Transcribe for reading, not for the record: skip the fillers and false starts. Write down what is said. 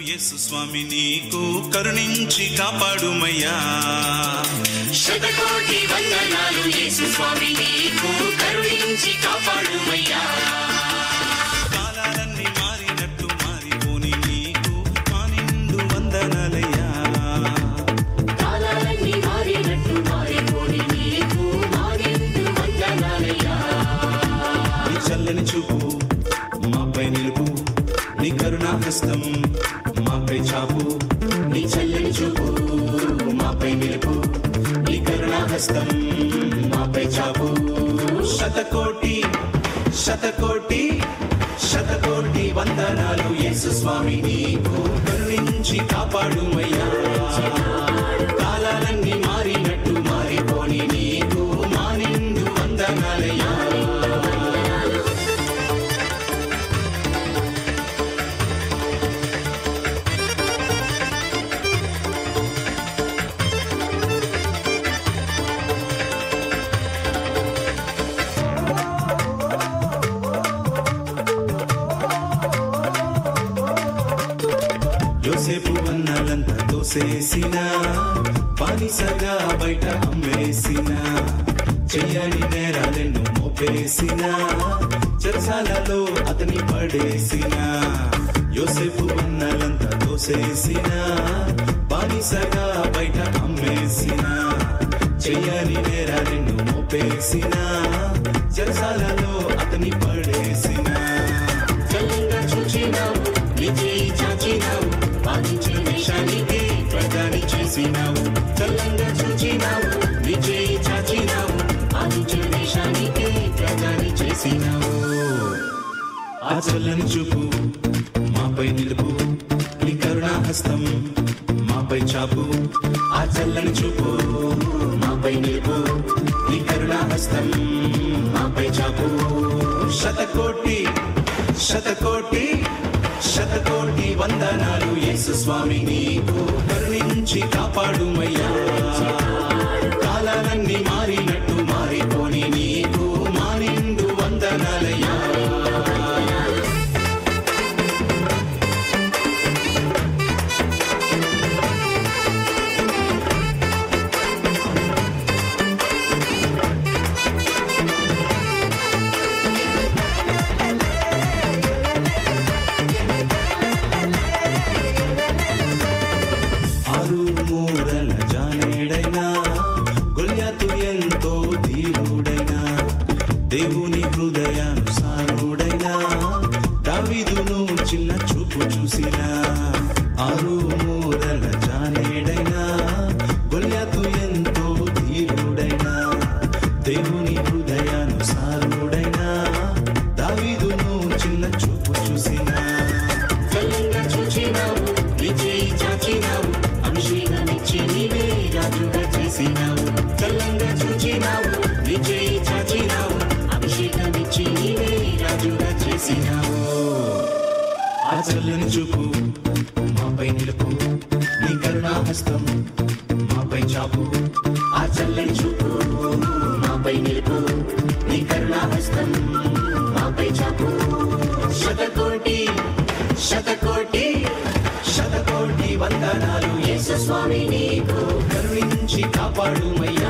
యేసు స్వామి నీకు కరుణించి కాపాడుమయ్యా. శతకోటి వందనాలు యేసు స్వామి నీకు కరుణించి కాపాడుమయ్యా. కాలాలన్నీ మారినట్టు మారిపోని నీకు మా నిండు వందనాలయ్యా. కాలాలన్నీ మారినట్టు మారిపోని నీకు మా నిండు వందనాలయ్యా. నీ చల్లని చూపు మాపై నిలుపు, నీ కరుణా హస్తం మాపై చాపు. నీ చల్లని చూపు మాపై నిలుపు, నీ కరుణా హస్తం మాపై చాపు. శతకోటి శతకోటి శతకోటి వందనాలు యేసు స్వామి నీకు కరుణించి కాపాడుమయ్యా. కాలాలన్నీ మారినట్టు మారిపోని నీకు మా నిండు వందనాలయ్యా. యోసేపు అన్నలంతా తోసేసిన, బానిసగా బయట అమ్మేసిన, చెయ్యని నేరాలెన్నో మోపేసిన, చెరసాలలో అతని పడేసిన. యోసేపు అన్నలంతా తోసేసిన, బానిసగా బయట అమ్మేసిన, చెయ్యని నేరాలెన్నో మోపేసిన, చెరసాలలో అతని పడేసిన. చల్లంగా చూచినావు, నీ చేయి చాచినావు, బాధించే దేశానికి ప్రజాని చేసినావు. చల్లంగా చూచినావు, నీ చేయి చాచినావు, బాధించే దేశానికి ప్రజాని చేసినావు. ఆ చల్లని చూపు మాపై నిలుపు, నీ కరుణా హస్తం మాపై చాపు. ఆ చల్లని చూపు మాపై నిలుపు, నీ కరుణా హస్తం మాపై చాపు. శతకోటి శతకోటి శతకోటి వందనాలు యేసు స్వామి నీకు కరుణించి కాపాడుమయ్యా. కాలాలన్నీ మారినట్టు మారిపోని నీకు మా నిండు వందనాలయ్యా. ఆరు మూరల జానేడైనా, గొల్యాతు ఎంతో ధీరుడైనా, దేవుని హృదయానుసారుడైనా, దావీదును చిన్న చూపు చూసిన. ఆరు మూరల జానేడైనా, గొల్యాతు ఎంతో ధీరుడైనా, దేవుని హృదయానుసారుడైనా, దావీదును చిన్న చూపు చూసిన. చల్లంగా చూచినావు, నీ చేయి చాచినావు, అభిషేకమిచ్చి నీవే రాజుగా చేసినావు. చల్లంగా చూచినావు, నీ చేయి చాచినావు, అభిషేకమిచ్చి నీవే రాజుగా చేసినావు. ఆ చల్లని చూపు మాపై నిలుపు, నీ కరుణా హస్తం మాపై చాపు. ఆ చల్లని చూపు మాపై నిలుపు, నీ కరుణా హస్తం మాపై చాపు. శతకోటి శతకోటి శతకోటి వందనాలు యేసు స్వామి నీకు కరుణించి కాపాడుమయ్యా.